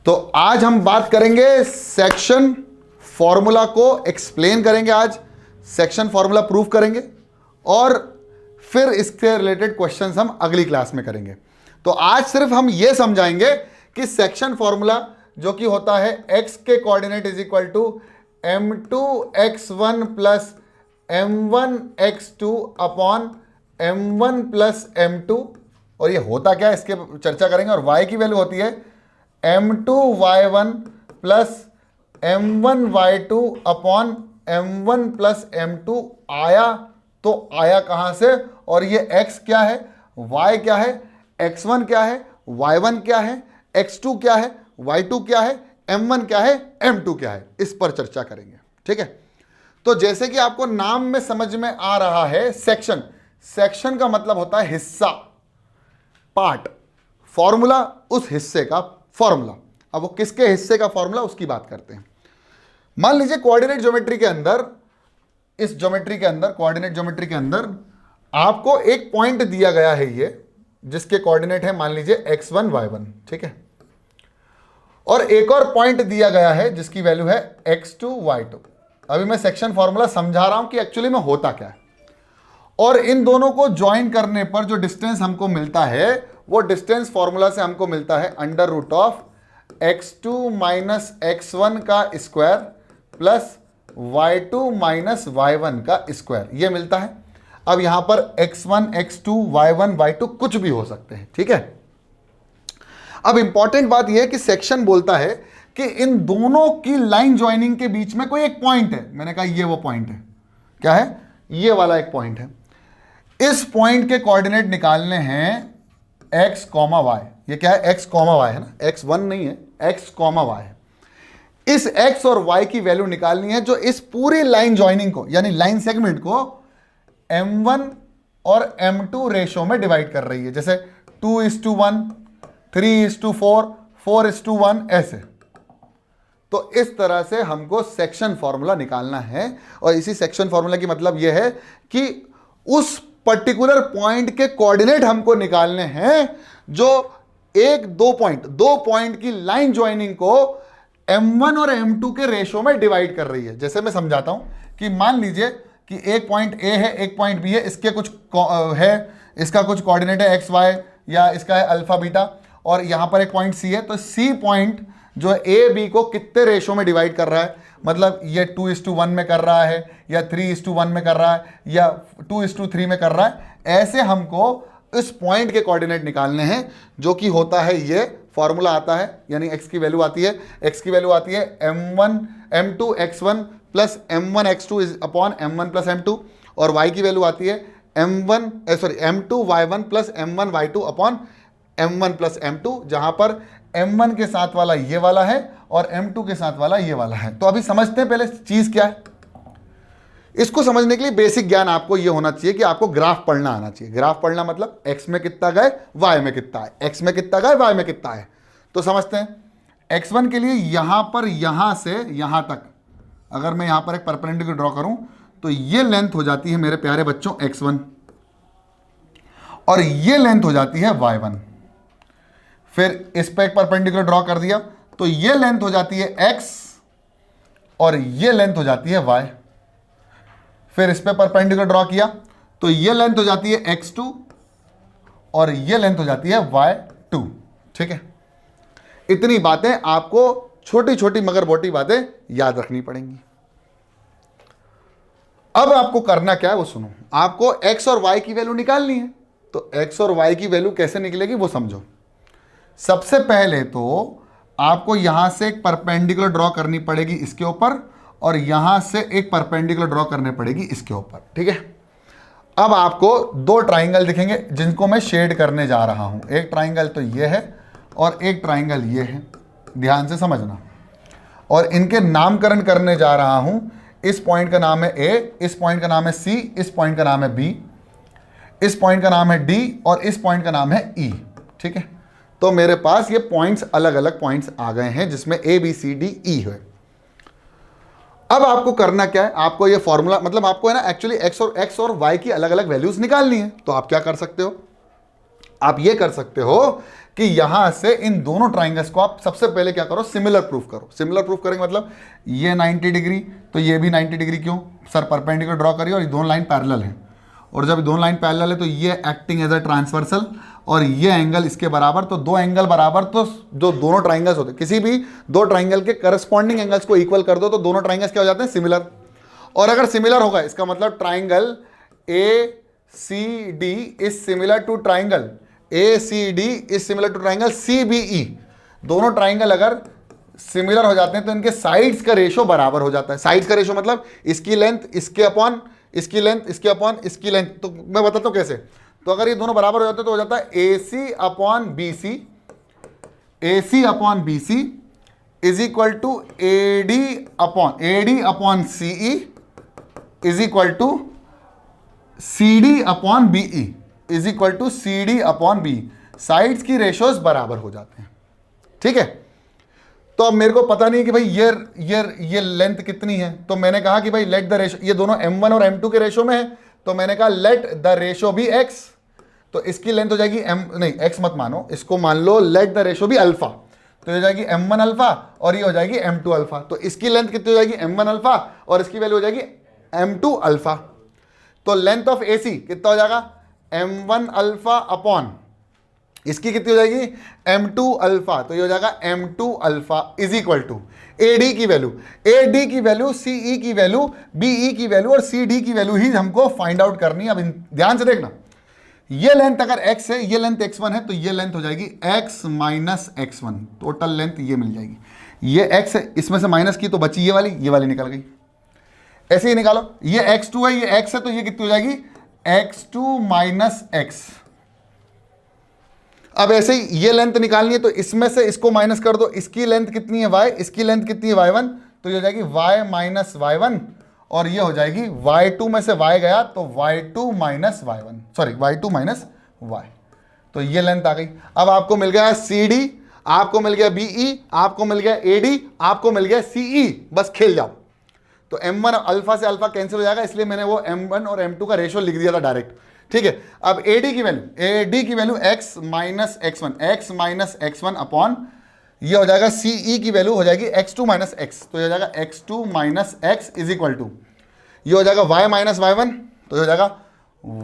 तो आज हम बात करेंगे सेक्शन फॉर्मूला को एक्सप्लेन करेंगे, आज सेक्शन फॉर्मूला प्रूफ करेंगे और फिर इसके रिलेटेड क्वेश्चंस हम अगली क्लास में करेंगे। तो आज सिर्फ हम यह समझाएंगे कि सेक्शन फॉर्मूला जो कि होता है x के coordinate is equal to m2x1 plus m1x2 upon m1 plus m2, और ये होता क्या है इसके चर्चा करेंगे। और y की वैल्यू होती है m2y1 plus m1y2 upon m1 plus m2। आया तो आया कहां से, और ये x क्या है, y क्या है, x1 क्या है, y1 क्या है, x2 क्या है, y2 क्या है, m1 क्या है, m2 क्या है, इस पर चर्चा करेंगे। ठीक है, तो जैसे कि आपको नाम में समझ में आ रहा है, सेक्शन, सेक्शन का मतलब होता है हिस्सा, पार्ट, फॉर्मूला उस हिस्से का फॉर्मूला। अब वो किसके हिस्से का फॉर्मूला उसकी बात करते हैं। मान लीजिए कोऑर्डिनेट ज्योमेट्री के अंदर, इस ज्योमेट्री के अंदर, कोऑर्डिनेट ज्योमेट्री के अंदर आपको एक पॉइंट दिया गया है, ये जिसके कोऑर्डिनेट है मान लीजिए x1 y1, ठीक है, और एक और पॉइंट दिया गया है जिसकी वैल्यू है x2 y2। अभी मैं सेक्शन फॉर्मूला समझा रहा हूं कि एक्चुअली में होता क्या है, और इन दोनों को ज्वाइन करने पर जो डिस्टेंस हमको मिलता है वो डिस्टेंस फॉर्मूला से हमको मिलता है under root of x2 minus x1 का square plus y2 minus y1 का स्क्वायर, ये मिलता है। अब यहां पर x1 x2 y1 y2 कुछ भी हो सकते हैं, ठीक है। अब इंपॉर्टेंट बात यह है कि सेक्शन बोलता है कि इन दोनों की लाइन ज्वाइनिंग के बीच में कोई एक पॉइंट है। मैंने कहा ये वो पॉइंट है, क्या है, ये वाला एक पॉइंट है। इस पॉइंट के कोऑर्डिनेट निकालने हैं x, y। ये क्या है, x, y है ना, x1 नहीं है, x, y है। इस x और y की वैल्यू निकालनी है जो इस पूरी लाइन ज्वाइनिंग को, यानी लाइन सेगमेंट को m1 और m2 रेशो में डिवाइड कर रही है। जैसे 2:1, 3:4, 4:1, ऐसे। तो इस तरह से हमको सेक्शन फॉर्मूला निकालना है, और इसी सेक्शन फॉर्मूला की मतलब यह है कि उस पर्टिकुलर पॉइंट के कोऑर्डिनेट हमको निकालने हैं जो दो पॉइंट की लाइन ज्वाइनिंग को m1 और m2 के रेशो में डिवाइड कर रही है। जैसे मैं समझाता हूं कि मान लीजिए कि एक पॉइंट A है, एक पॉइंट B है, इसके कुछ है, इसका कुछ कोऑर्डिनेट है x, y, या इसका है अल्फा बीटा, और यहां पर एक पॉइंट C है। तो C पॉइंट जो A B को कितने रेशो में डिवाइड कर रहा है, मतलब ये 2:1 में कर रहा है, या 3:1 में कर रहा है, या 2:3 में कर रहा है। ऐसे हमको इस पॉइंट के कोऑर्डिनेट निकालने हैं, जो कि होता है ये फॉर्मूला आता है, यानी x की वैल्यू आती है, m2 x1 plus m1 x2 is upon m1 plus m2, और y की वैल्यू आती है m2 y1 plus m1 y2 upon m1 plus m2, जहां पर m1 के साथ वाला ये वाला है और m2 के साथ वाला ये वाला है। तो अभी समझते हैं पहले चीज क्या है। इसको समझने के लिए बेसिक ज्ञान आपको ये होना चाहिए कि आपको ग्राफ पढ़ना आना चाहिए। ग्राफ पढ़ना मतलब x में कितना गए, y में कितना है, x में कितना गए, y में कितना है। तो समझते हैं x1 के लिए यहां पर, यहां से यहां तक अगर मैं यहां पर एक परपेंडिकुलर ड्रॉ करूं तो ये लेंथ हो जाती है मेरे प्यारे बच्चों x1, और ये लेंथ हो जाती है y1। फिर इस पर एक परपेंडिकुलर ड्रॉ कर दिया तो ये लेंथ हो जाती है x, और ये लेंथ हो जाती है y। फिर इस पर परपेंडिकुलर ड्रॉ किया तो ये लेंथ हो जाती है x2, और ये लेंथ हो जाती है y2। ठीक है, इतनी बातें आपको, छोटी छोटी मगर मोटी बातें याद रखनी पड़ेंगी। अब आपको करना क्या है वो सुनो। आपको x और y की वैल्यू निकालनी है, तो x और y की वैल्यू कैसे निकलेगी वो समझो। सबसे पहले तो आपको यहां से एक परपेंडिकुलर ड्रॉ करनी पड़ेगी इसके ऊपर, और यहां से एक परपेंडिकुलर ड्रॉ करनी पड़ेगी इसके ऊपर। ठीक है, अब आपको दो ट्राइंगल दिखेंगे जिनको मैं शेड करने जा रहा हूं। एक ट्राइंगल तो ये है और एक ट्राइंगल ये है, ध्यान से समझना। और इनके नामकरण करने जा रहा हूं। इस पॉइंट का नाम है A, इस पॉइंट का नाम है C, इस पॉइंट का नाम है B, इस पॉइंट का नाम है D, और इस पॉइंट का नाम है E। ठीक है, तो मेरे पास ये पॉइंट्स, अलग अलग पॉइंट्स आ गए हैं जिसमें A B C D E है। अब आपको करना क्या है, आपको ये फॉर्मूला, मतलब आपको है ना एक्चुअली x और y की अलग अलग वैल्यूज निकालनी है। तो आप क्या कर सकते हो, आप ये कर सकते हो कि यहां से इन दोनों ट्राइंगल्स को आप सबसे पहले क्या करो, सिमिलर प्रूफ करो। सिमिलर प्रूफ करेंगे मतलब ये 90 डिग्री तो ये भी 90 डिग्री, क्यों सर परपेंडिकुलर ड्रॉ करिए और ये दोनों लाइन पैरेलल है, और जब दोनों लाइन पैरेलल है तो ये एक्टिंग एज अ ट्रांसवर्सल और ये एंगल इसके बराबर, तो दो एंगल बराबर, तो जो दोनों ट्राइंगल्स होते हैं किसी भी दो ट्राइंगल के करस्पॉन्डिंग एंगल्स को इक्वल कर दो तो दोनों ट्राइंगल्स क्या हो जाते हैं, सिमिलर। और अगर सिमिलर होगा इसका मतलब triangle A C D is similar to triangle ACD is similar to triangle CBE। दोनों ट्राइंगल अगर सिमिलर हो जाते हैं तो इनके साइड्स का रेशो बराबर हो जाता है। साइड्स का रेशो मतलब इसकी लेंथ इसके अपॉन इसकी लेंथ इसके अपॉन इसकी लेंथ। तो मैं बताता हूं कैसे। तो अगर ये दोनों बराबर हो जाते हैं तो हो जाता है AC upon BC is equal to AD upon CE is equal to CD upon BE is equal to CD अपॉन B। साइड्स की रेशोज बराबर हो जाते हैं, ठीक है। तो अब मेरे को पता नहीं कि भाई ये लेंथ कितनी है, तो मैंने कहा कि भाई लेट द रेशो, ये दोनों M1 और M2 के रेशो में है, तो मैंने कहा लेट द रेशो भी X। तो इसकी लेंथ हो जाएगी X मत मानो, इसको मान लो लेट द रेशो भी अल्फा, तो हो जाएगी M1 अल्फा और ये हो जाएगी M2 अल्फा। तो इसकी लेंथ कितनी हो जाएगी, M1 अल्फा, और इसकी वैल्यू हो जाएगी M2 अल्फा। तो लेंथ ऑफ AC कितना हो जाएगा, M1 अल्फा अपॉन इसकी कितनी हो जाएगी, M2 अल्फा, तो ये हो जाएगा M2 alpha is equal to AD की वैल्यू CE की वैल्यू BE की वैल्यू और CD की वैल्यू ही हमको फाइंड आउट करनी है। अब ध्यान से देखना, ये लेंथ अगर x है, ये लेंथ x1 है, तो ये लेंथ हो जाएगी x minus x1, total length ये मिल जाएगी। ये x है, इसमें से माइनस की तो बची ये वाली निकल गई। ऐसे ही निकालो, ये x2 है, ये x है, तो ये कितनी हो जाएगी x2 माइनस x। अब ऐसे ही ये लेंथ निकालनी है तो इसमें से इसको माइनस कर दो, इसकी लेंथ कितनी है y, इसकी लेंथ कितनी है y1, तो ये हो जाएगी y माइनस y1, और ये हो जाएगी y2 में से y गया तो y2 minus y1, sorry y2 minus y। तो ये लेंथ आ गई। अब आपको मिल गया CD, आपको मिल गया BE, आपको मिल गया AD, आपको मिल गया CE, बस खेल जाओ। तो M1 अल्फा से अल्फा कैंसिल हो जाएगा, इसलिए मैंने वो M1 और M2 का रेशो लिख दिया था डायरेक्ट, ठीक है। अब AD की value x minus x1 upon ये हो जाएगा CE की वैल्यू हो जाएगी x2 माइनस x, तो ये हो जाएगा x2 minus x is equal to ये हो जाएगा y माइनस y1, तो ये हो जाएगा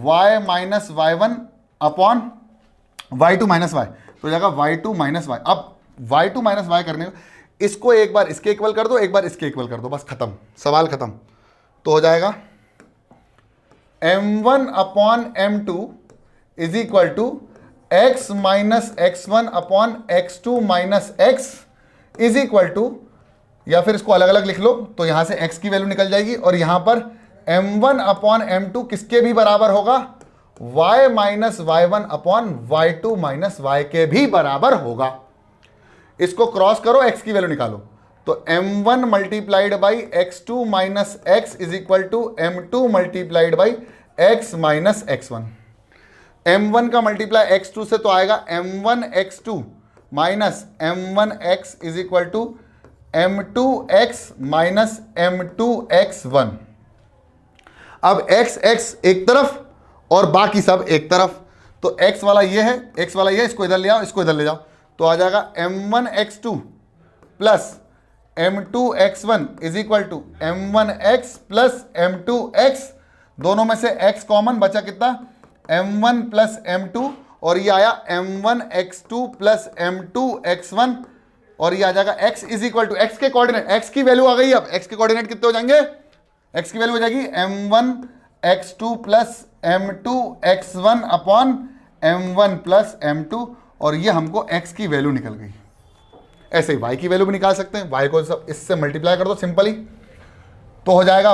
y minus y1 upon y2 minus y, तो हो जाएगा y2 माइनस y। अब y2 माइनस y करने को इसको एक बार इसके इक्वल कर दो, एक बार इसके इक्वल कर दो, बस खत्म, सवाल खत्म। तो हो जाएगा M1 upon M2 is equal to x minus x1 upon x2 minus x is equal to, या फिर इसको अलग अलग लिख लो तो यहां से x की वैल्यू निकल जाएगी, और यहां पर M1 अपॉन M2 किसके भी बराबर होगा, y minus y1 upon y2 minus y के भी बराबर होगा। इसको क्रॉस करो, x की वैल्यू निकालो, तो M1 multiplied by x2 minus x is equal to M2 multiplied by x minus x1। M1 का मल्टीप्लाई x2 से तो आएगा M1 x2 minus M1 x is equal to M2 x minus M2 x1। अब x एक तरफ और बाकी सब एक तरफ, तो x वाला ये है, x वाला ये, इसको इधर ले आओ, इसको इधर ले जाओ, तो आ जाएगा M1 x2 plus M2 x1 is equal to M1 x plus M2 x, दोनों में से x कॉमन बचा कितना, M1 प्लस M2, और ये आया M1 x2 plus M2 x1, और ये आ जाएगा x is equal to x के कोऑर्डिनेट, x की वैल्यू आ गई। अब x के कोऑर्डिनेट कितने हो जाएंगे, x की वैल्यू हो जाएगी M1 x2 plus M2 x1 upon M1 plus M2, और ये हमको x की वैल्यू निकल गई। ऐसे ही y की वैल्यू भी निकाल सकते हैं, y को सब इससे मल्टीप्लाई कर दो सिंपली, तो हो जाएगा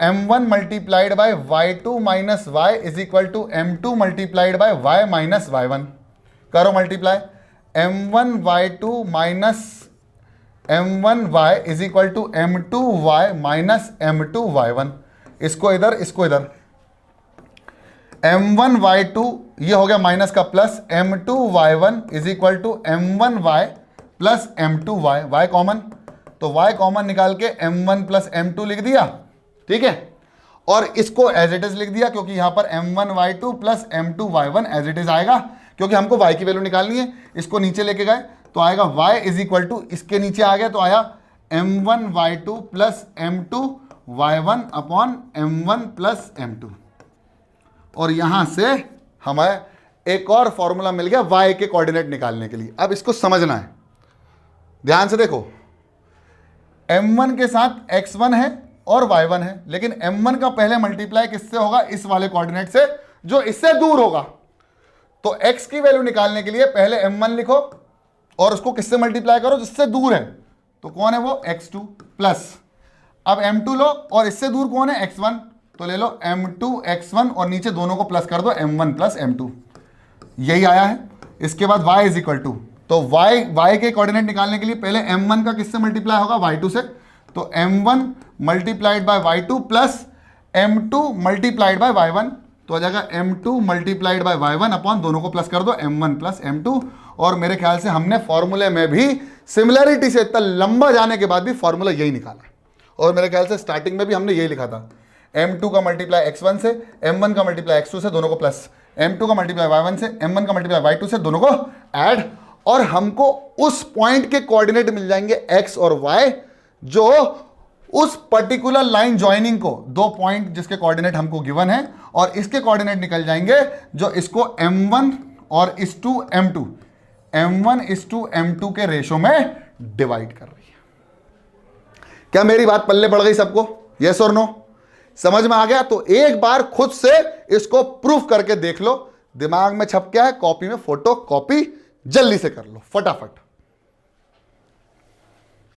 M1 multiplied by y2 minus y is equal to M2 multiplied by y minus y1। करो multiply, M1 y2 minus M1 y is equal to M2 y minus M2 y1। इसको इधर, इसको इधर, M1 y2 ये हो गया minus का plus, M2 y1 is equal to M1 y plus M2 y, y common, तो y कॉमन निकाल के M1 प्लस M2 लिख दिया, ठीक है, और इसको एज इट इज लिख दिया, क्योंकि यहां पर M1 y2 plus M2 y1 as it is आएगा, क्योंकि हमको y की वैल्यू निकालनी है। इसको नीचे लेके गए तो आएगा y इज इक्वल टू, इसके नीचे आ गया तो आया m1y2 plus m2y1 upon m1 plus m2। और यहां से हमें एक और फॉर्मूला मिल गया y के कोऑर्डिनेट निकालने के लिए। अब इसको समझना है, ध्यान से देखो, m1 के साथ x1 है और y1 है, लेकिन m1 का पहले मल्टीप्लाई किससे होगा, इस वाले कोऑर्डिनेट से जो इससे दूर होगा। तो x की वैल्यू निकालने के लिए पहले m1 लिखो और उसको किससे मल्टीप्लाई करो, जिससे दूर है। तो कौन है वो, x2 प्लस, अब m2 लो और इससे दूर कौन है, x1, तो ले लो m2 x1 और नीचे दोनों को प्लस कर दो m1 प्लस m2, यही आया है। इसके बाद y इज इक्वल टू, तो y के कोऑर्डिनेट निकालने के लिए पहले m1 का किससे मल्टीप्लाई होगा, y2 से, तो m1 multiplied by y2 plus m2 multiplied bye y1, तो आ जाएगा m2 multiplied bye y1 upon दोनों को प्लस कर दो m1 प्लस m2। और मेरे ख्याल से हमने फॉर्मूले में भी सिमिलरिटी से इतना लंबा जाने के बाद भी फॉर्मूला यही निकाला, और मेरे ख्याल से स्टार्टिंग में भी हमने यही लिखा था, m2 का मल्टीप्लाई x1 से, m1 का मल्टीप्लाई x2 से, दोनों को प्लस, m2 का मल्टीप्लाई y1 से, m1 का मल्टीप्लाई y2 से, दोनों को ऐड, और हमको उस पॉइंट के कोऑर्डिनेट मिल जाएंगे x और y, जो उस पर्टिकुलर लाइन ज्वाइनिंग को, दो पॉइंट जिसके कोऑर्डिनेट हमको गिवन है, और इसके कोऑर्डिनेट निकल जाएंगे जो इसको m1 और इस टू m2, m1 इस टू m2 के रेशो में डिवाइड कर रही है। क्या मेरी बात पल्ले पड़ गई सबको, यस और नो, समझ में आ गया? तो एक बार खुद से इसको प्रूफ करके देख लो, दिमाग में छप क्या है, कॉपी में फोटो कॉपी जल्दी से कर लो फटाफट।